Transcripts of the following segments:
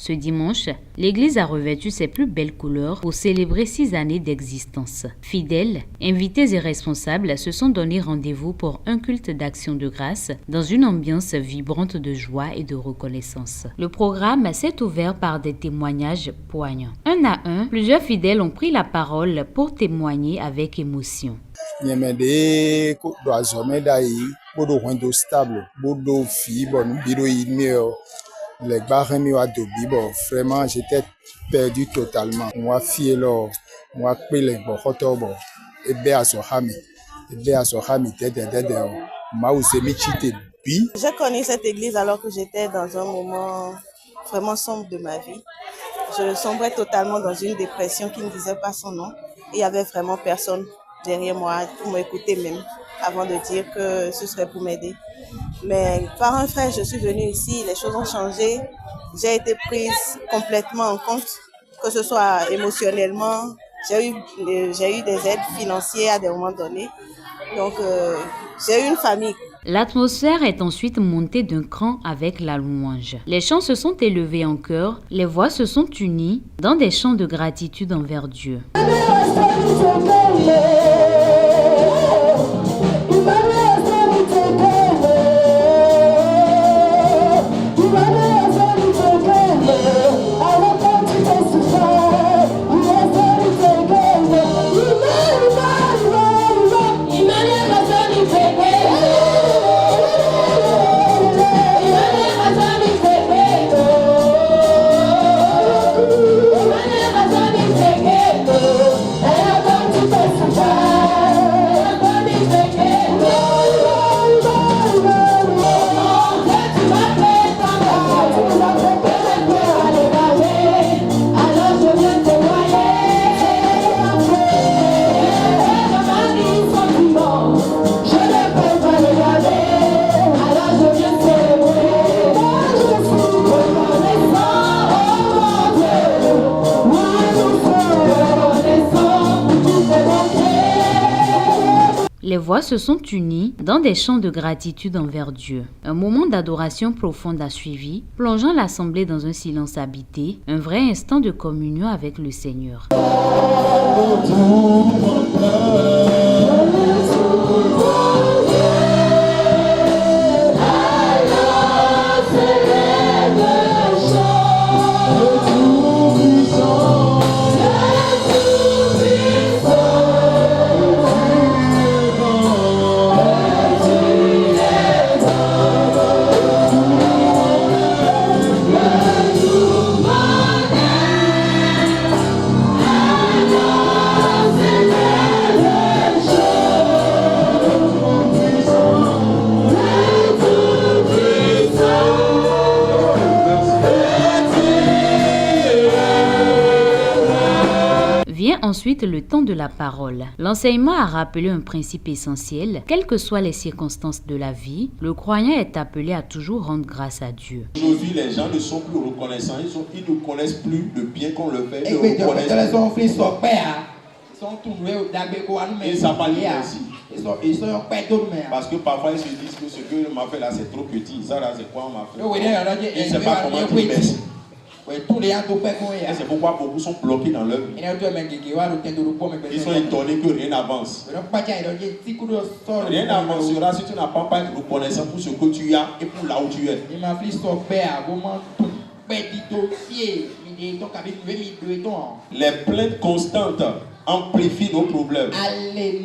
Ce dimanche, l'église a revêtu ses plus belles couleurs pour célébrer 6 années d'existence. Fidèles, invités et responsables se sont donné rendez-vous pour un culte d'action de grâce dans une ambiance vibrante de joie et de reconnaissance. Le programme s'est ouvert par des témoignages poignants. Un à un, plusieurs fidèles ont pris la parole pour témoigner avec émotion. Vraiment, j'étais perdu totalement. Moi, fier moi, pile, J'ai connu cette église alors que j'étais dans un moment vraiment sombre de ma vie. Je sombrais totalement dans une dépression qui ne disait pas son nom. Et il n'y avait vraiment personne derrière moi pour m'écouter même, avant de dire que ce serait pour m'aider. Mais par un frère, je suis venue ici, les choses ont changé. J'ai été prise complètement en compte, que ce soit émotionnellement. J'ai eu des aides financières à des moments donnés. Donc, j'ai eu une famille. L'atmosphère est ensuite montée d'un cran avec la louange. Les chants se sont élevés en chœur, les voix se sont unies dans des chants de gratitude envers Dieu. Les voix se sont unies dans des chants de gratitude envers Dieu. Un moment d'adoration profonde a suivi, plongeant l'assemblée dans un silence habité, un vrai instant de communion avec le Seigneur. Vient ensuite le temps de la parole. L'enseignement a rappelé un principe essentiel. Quelles que soient les circonstances de la vie, le croyant est appelé à toujours rendre grâce à Dieu. Aujourd'hui, les gens ne sont plus reconnaissants. Ils ne connaissent plus le bien qu'on leur fait. Ils ne savent pas dire merci. Parce que parfois ils se disent que ce que m'a fait là c'est trop petit. Ça là c'est quoi on m'a fait. Ils ne savent pas comment dire merci. Et c'est pourquoi beaucoup sont bloqués dans leur vie. Ils sont étonnés que rien n'avance. Rien n'avancera si tu n'as pas été reconnaissant pour ce que tu as et pour là où tu es. Les plaintes constantes amplifient nos problèmes et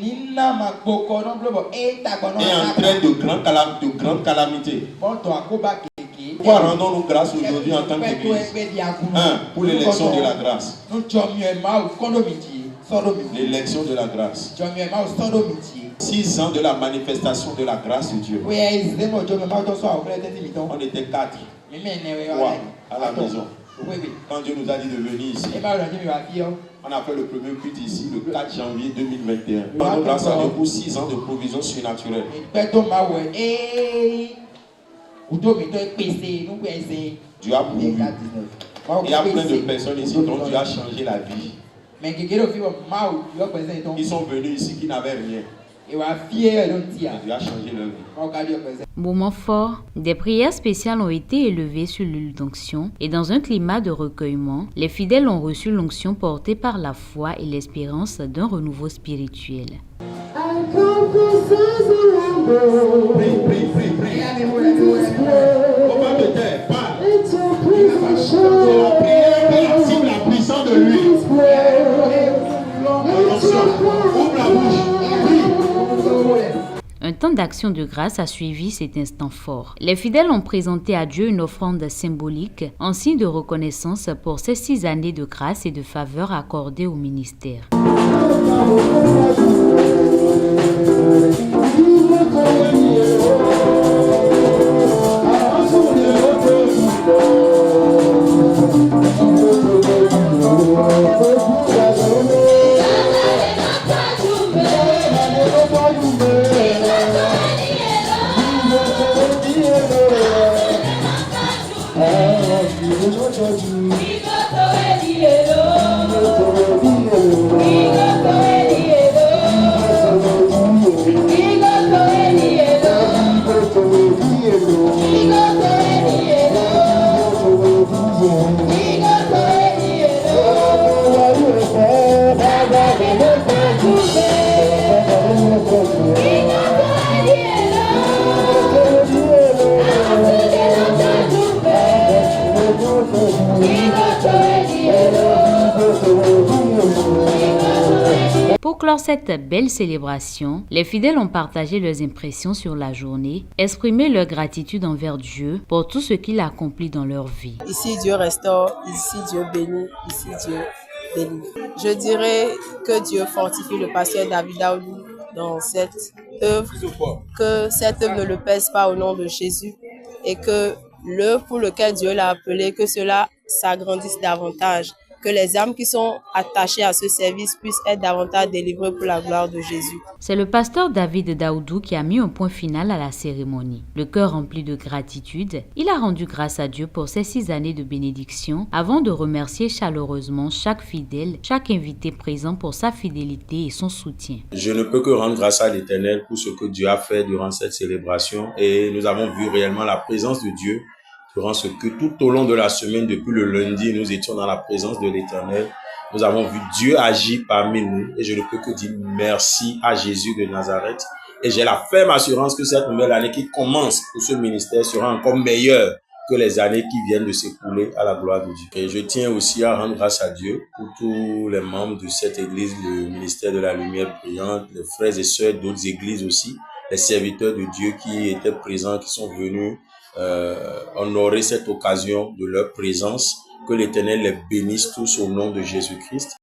entraînent de grandes calamités. Pourquoi rendons-nous grâce aujourd'hui en tant qu'Église? 1. Pour l'élection de la grâce. L'élection de la grâce. 6 ans de la manifestation de la grâce de Dieu. On était 4. 3 à la maison. Quand Dieu nous a dit de venir ici, on a fait le premier culte ici le 4 janvier 2021. Rendons grâce à Dieu pour 6 ans de provision surnaturelle. Dieu a pourvu. Il y a plein de personnes ici dont Dieu a changé la vie. Ils sont venus ici qui n'avaient rien. Dieu a changé leur vie. Moment fort, des prières spéciales ont été élevées sur l'huile d'onction et dans un climat de recueillement, les fidèles ont reçu l'onction portée par la foi et l'espérance d'un renouveau spirituel. Prie. Comment te taire, parle. La prière active la puissance de l'huile. Ouvre la bouche. Un temps d'action de grâce a suivi cet instant fort. Les fidèles ont présenté à Dieu une offrande symbolique en signe de reconnaissance pour ces 6 années de grâce et de faveur accordées au ministère. Pour clore cette belle célébration, les fidèles ont partagé leurs impressions sur la journée, exprimé leur gratitude envers Dieu pour tout ce qu'il a accompli dans leur vie. Ici, Dieu restaure, ici, Dieu bénit, ici, Dieu bénit. Je dirais que Dieu fortifie le pasteur David Daoudou dans cette œuvre, que cette œuvre ne le pèse pas au nom de Jésus et que l'œuvre pour laquelle Dieu l'a appelé, que cela s'agrandisse davantage, que les âmes qui sont attachées à ce service puissent être davantage délivrées pour la gloire de Jésus. C'est le pasteur David Daoudou qui a mis un point final à la cérémonie. Le cœur rempli de gratitude, il a rendu grâce à Dieu pour ces 6 années de bénédiction avant de remercier chaleureusement chaque fidèle, chaque invité présent pour sa fidélité et son soutien. Je ne peux que rendre grâce à l'Éternel pour ce que Dieu a fait durant cette célébration et nous avons vu réellement la présence de Dieu durant ce que tout au long de la semaine, depuis le lundi, nous étions dans la présence de l'Éternel. Nous avons vu Dieu agir parmi nous et je ne peux que dire merci à Jésus de Nazareth. Et j'ai la ferme assurance que cette nouvelle année qui commence pour ce ministère sera encore meilleure que les années qui viennent de s'écouler à la gloire de Dieu. Et je tiens aussi à rendre grâce à Dieu pour tous les membres de cette église, le ministère de la lumière brillante, les frères et sœurs d'autres églises aussi, les serviteurs de Dieu qui étaient présents, qui sont venus honorer cette occasion de leur présence. Que l'Éternel les bénisse tous au nom de Jésus-Christ.